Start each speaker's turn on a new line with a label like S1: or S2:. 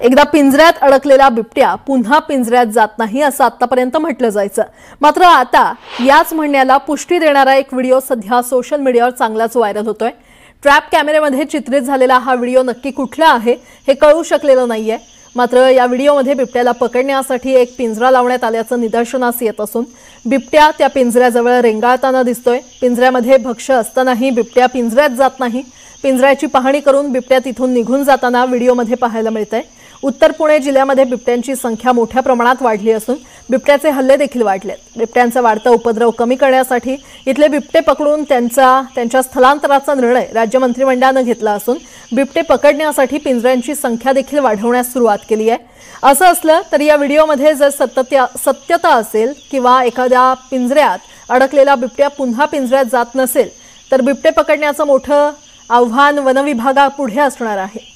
S1: एकदा पिंजऱ्यात अडकलेला बिबट्या पुन्हा पिंजऱ्यात जात नाही असं आतापर्यंत म्हटलं जायचं। मात्र आता याच म्हणण्याला पुष्टी देणारा एक व्हिडिओ सध्या सोशल मीडियावर चांगलाच व्हायरल होतोय। ट्रॅप कॅमेऱ्यामध्ये चित्रित झालेला हा व्हिडिओ नक्की कुठला आहे हे कळू शकलेलं नाहीये। मात्र या व्हिडिओमध्ये बिबट्याला पकडण्यासाठी एक पिंजरा लावण्यात आल्याचं निदर्शनास येत असून बिबट्या त्या पिंजऱ्याजवळ रेंगाळताना दिसतोय। पिंजऱ्यामध्ये भक्ष्य असतानाही बिबट्या पिंजऱ्यात जात नाही। पिंजऱ्याची पाहणी करून बिबट्या तिथून निघून जाताना व्हिडिओमध्ये पाहायला मिळतंय। उत्तर पुणे जिल्ह्यामध्ये बिबट्यांची संख्या मोठ्या प्रमाणात वाढली असून बिबट्याचे हल्ले देखील वाढलेत। बिबट्यांचा वाढता उपद्रव कमी करण्यासाठी इथले बिबटे पकडून त्यांच्या स्थलांतराचा निर्णय राज्य मंत्रिमंडळाने घेतला असून बिबटे पकडण्यासाठी पिंजऱ्यांची संख्या देखील वाढवण्यास सुरुवात केली आहे। असं असलं तरी या व्हिडिओमध्ये जर सत्यता असेल किंवा एखाद्या पिंजऱ्यात अडकलेला बिबट्या पुन्हा पिंजऱ्यात जात नसेल तर बिबटे पकडण्याचं मोठं आव्हान वनविभागापुढे असणार आहे।